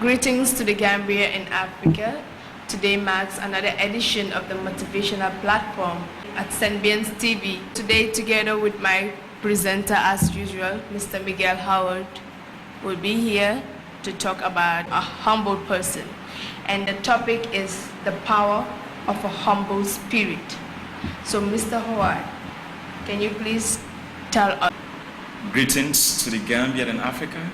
Greetings to the Gambia and Africa. Today marks another edition of the Motivational Platform at Senbians TV. Today, together with my presenter as usual, Mr. Miguel Howard, will be here to talk about a humble person. And the topic is the power of a humble spirit. So, Mr. Howard, can you please tell us? Greetings to the Gambia and Africa.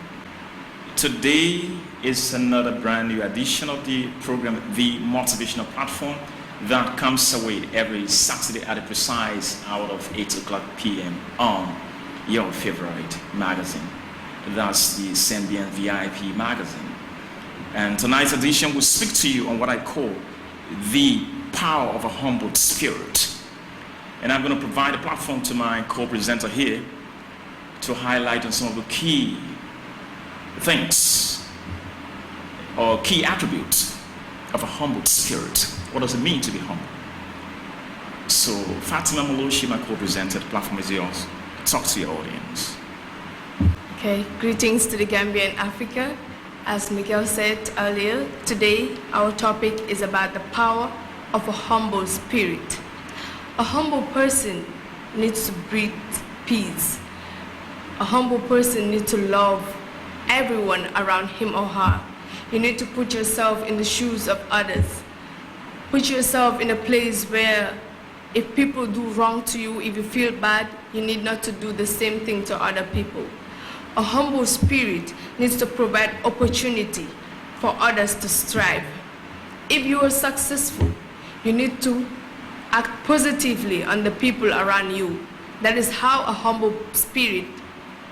Today is another brand new edition of the program, the Motivational Platform, that comes away every Saturday at a precise hour of 8 o'clock p.m. on your favorite magazine. That's the Senbian VIP magazine. And tonight's edition will speak to you on what I call the power of a humble spirit. And I'm going to provide a platform to my co-presenter here to highlight on some of the key things or key attributes of a humble spirit. What does it mean to be humble? So, Fatima Maloshi, my co-presenter, the platform is yours. Talk to your audience. Okay, greetings to the Gambia and Africa. As Miguel said earlier, today our topic is about the power of a humble spirit. A humble person needs to breathe peace. A humble person needs to love everyone around him or her. You need to put yourself in the shoes of others. Put yourself in a place where if people do wrong to you, if you feel bad, you need not to do the same thing to other people. A humble spirit needs to provide opportunity for others to strive. If you are successful, you need to act positively on the people around you. That is how a humble spirit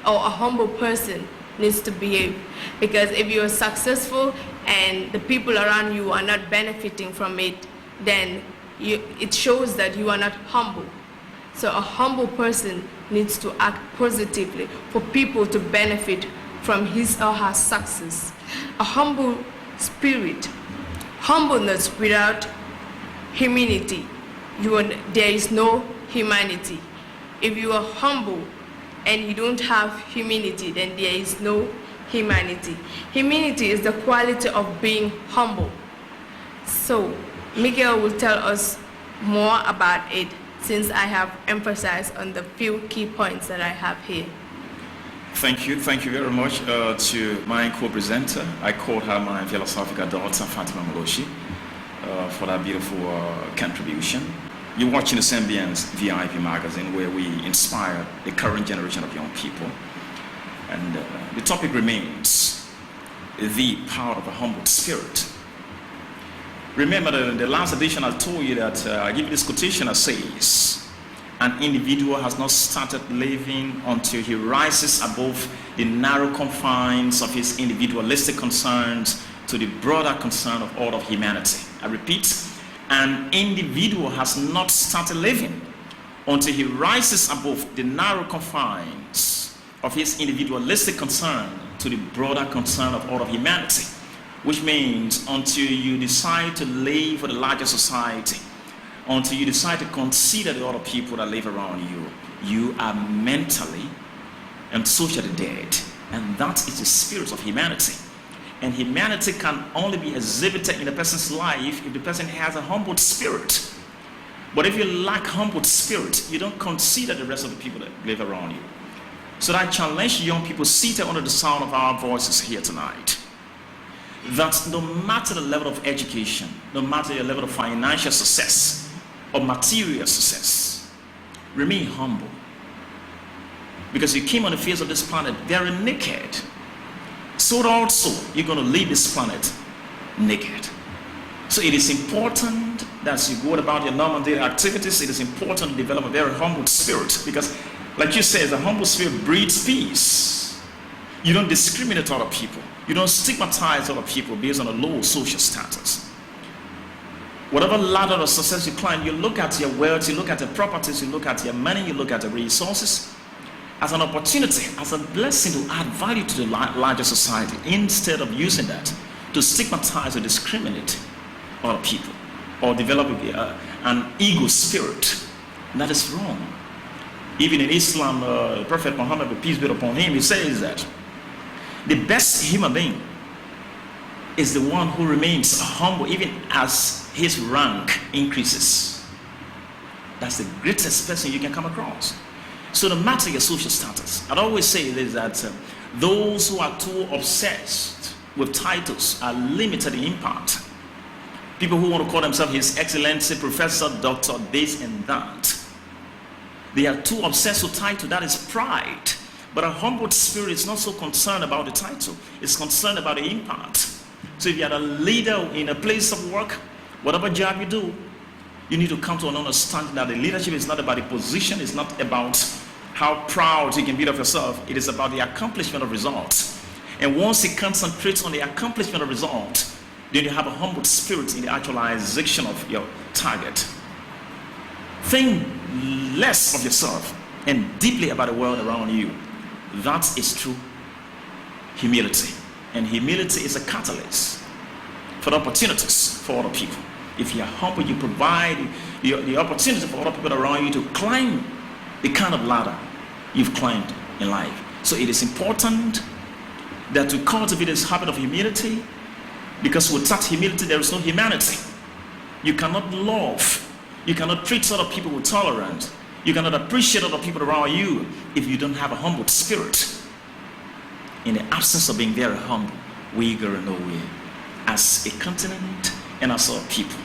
or a humble person needs to behave. Because if you are successful and the people around you are not benefiting from it, then it shows that you are not humble. So a humble person needs to act positively for people to benefit from his or her success. A humble spirit, humbleness without humility, there is no humanity. If you are humble and you don't have humility, then there is no humanity. Humility is the quality of being humble. So Miguel will tell us more about it, since I have emphasized on the few key points that I have here. Thank you very much to my co-presenter. I call her my philosophical daughter, Fatima Maloshi, for that beautiful contribution. You're watching the Senbians VIP magazine, where we inspire the current generation of young people. And the topic remains the power of a humble spirit. Remember that in the last edition I told you that I give you this quotation that says, an individual has not started living until he rises above the narrow confines of his individualistic concerns to the broader concern of all of humanity. I repeat, an individual has not started living until he rises above the narrow confines of his individualistic concern to the broader concern of all of humanity. Which means until you decide to live for the larger society, until you decide to consider the other people that live around you, you are mentally and socially dead. And that is the spirit of humanity. And humanity can only be exhibited in a person's life if the person has a humble spirit. But if you lack humble spirit, you don't consider the rest of the people that live around you. So I challenge young people seated under the sound of our voices here tonight, that no matter the level of education, no matter your level of financial success or material success, remain humble. Because you came on the face of this planet very naked. So also, you're going to leave this planet naked. So it is important that as you go about your normal daily activities, it is important to develop a very humble spirit. Because, like you said, the humble spirit breeds peace. You don't discriminate other people. You don't stigmatize other people based on a low social status. Whatever ladder of success you climb, you look at your wealth, you look at your properties, you look at your money, you look at the resources as an opportunity, as a blessing to add value to the larger society, instead of using that to stigmatize or discriminate other people or develop an ego spirit. And that is wrong. Even in Islam, Prophet Muhammad, peace be upon him, he says that the best human being is the one who remains humble even as his rank increases. That's the greatest person you can come across. So no matter your social status, I'd always say this, that those who are too obsessed with titles are limited in impact. People who want to call themselves His Excellency, Professor, Doctor, this and that, they are too obsessed with title. That is pride. But a humbled spirit is not so concerned about the title. It's concerned about the impact. So if you are a leader in a place of work, whatever job you do, you need to come to an understanding that the leadership is not about the position. It's not about how proud you can be of yourself. It is about the accomplishment of results. And once you concentrate on the accomplishment of results, then you have a humbled spirit in the actualization of your target. Think less of yourself and deeply about the world around you. That is true humility. And humility is a catalyst for the opportunities for other people. If you are humble, you provide the opportunity for other people around you to climb the kind of ladder you've climbed in life. So it is important that to cultivate this habit of humility, because without humility there is no humanity. You cannot love, you cannot treat other people with tolerance, you cannot appreciate other people around you if you don't have a humble spirit. In the absence of being very humble, we go nowhere as a continent and as a people.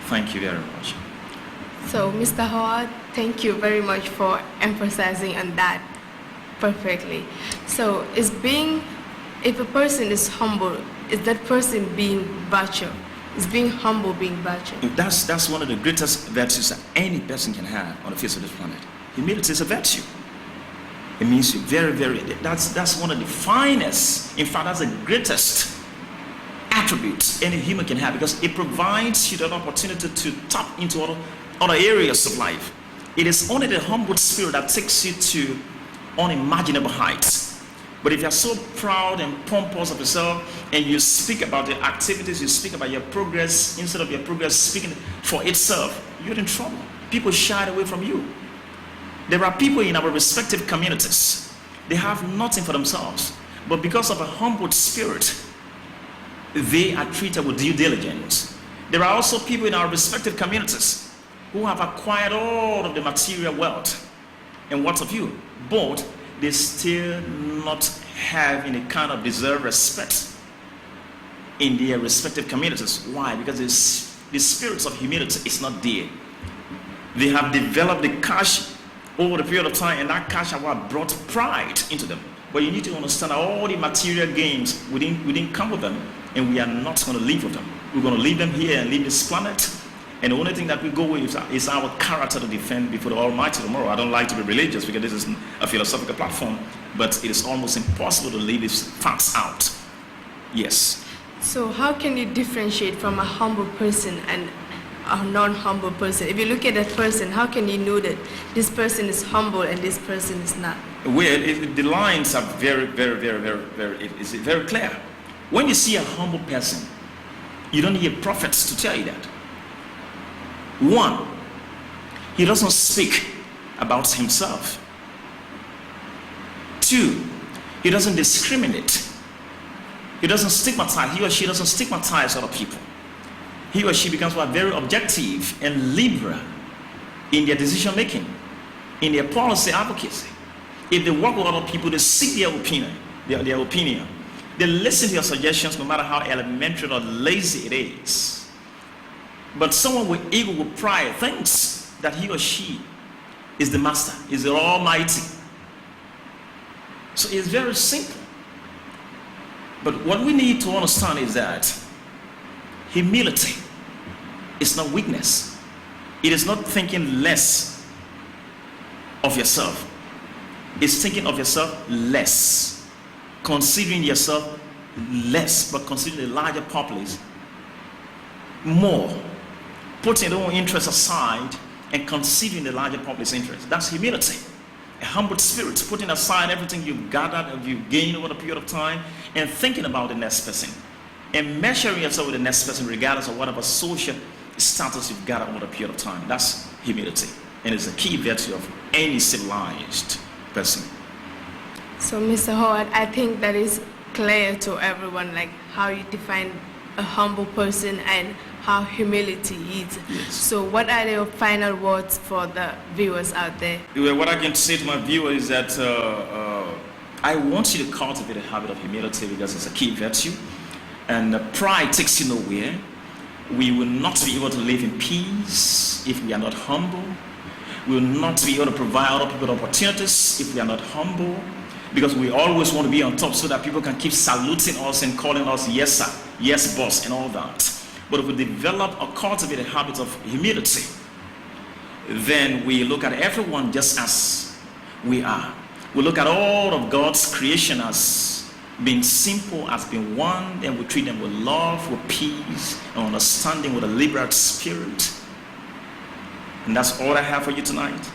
Thank you very much. So, Mr. Howard, thank you very much for emphasizing on that perfectly. So, if a person is humble, is that person being virtue? Is being humble being virtue? That's one of the greatest virtues that any person can have on the face of this planet. Humility is a virtue. It means you're that's one of the finest, in fact, that's the greatest attribute any human can have, because it provides you the opportunity to tap into other areas of life. It is only the humble spirit that takes you to unimaginable heights. But if you're so proud and pompous of yourself and you speak about the activities, you speak about your progress, instead of your progress speaking for itself, you're in trouble. People shy away from you. There are people in our respective communities, they have nothing for themselves, but because of a humble spirit, they are treated with due diligence. There are also people in our respective communities who have acquired all of the material wealth. And what of you? But they still not have any kind of deserved respect in their respective communities. Why? Because the spirits of humility is not there. They have developed the cash over the period of time, and that cash have brought pride into them. But you need to understand that all the material gains we didn't come with them, and we are not going to live with them. We're going to leave them here and leave this planet. And the only thing that we go with is our character to defend before the Almighty tomorrow. I don't like to be religious because this is a philosophical platform, but it is almost impossible to leave these facts out. Yes. So how can you differentiate from a humble person and a non-humble person? If you look at that person, how can you know that this person is humble and this person is not? Well, the lines are very it's very clear. When you see a humble person, you don't need prophets to tell you that. One, he doesn't speak about himself. Two, he doesn't discriminate. He doesn't stigmatize. He or she doesn't stigmatize other people. He or she becomes very objective and liberal in their decision making, in their policy advocacy. If they work with other people, they seek their opinion. Their opinion. They listen to your suggestions, no matter how elementary or lazy it is. But someone with ego, with pride, thinks that he or she is the master, is the Almighty. So it's very simple. But what we need to understand is that humility is not weakness. It is not thinking less of yourself. It's thinking of yourself less, considering yourself less, but considering the larger populace more. Putting your own interests aside and considering the larger populace interest. That's humility. A humble spirit, putting aside everything you've gathered, you've gained over the period of time, and thinking about the next person. And measuring yourself with the next person regardless of whatever social status you've gathered over the period of time. That's humility. And it's a key virtue of any civilized person. So, Mr. Howard, I think that is clear to everyone, like how you define a humble person and how humility is. Yes. So what are your final words for the viewers out there? Well, what I can say to my viewers is that I want you to cultivate a habit of humility because it's a key virtue. And pride takes you nowhere. We will not be able to live in peace if we are not humble. We will not be able to provide other people opportunities if we are not humble. Because we always want to be on top so that people can keep saluting us and calling us yes sir, yes boss and all that. But if we develop or cultivate a habit of humility, then we look at everyone just as we are. We look at all of God's creation as being simple, as being one, and we treat them with love, with peace, and understanding, with a liberal spirit. And that's all I have for you tonight.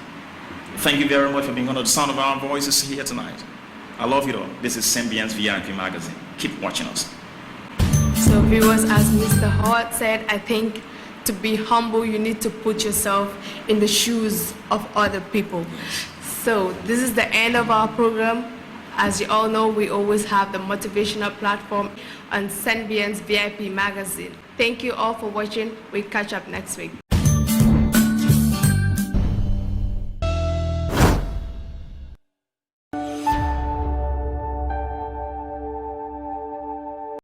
Thank you very much for being under the sound of our voices here tonight. I love you all. This is Symbiance VIP Magazine. Keep watching us. So viewers, as Mr. Howard said, I think to be humble, you need to put yourself in the shoes of other people. So this is the end of our program. As you all know, we always have the motivational platform on Symbiance VIP Magazine. Thank you all for watching. We'll catch up next week.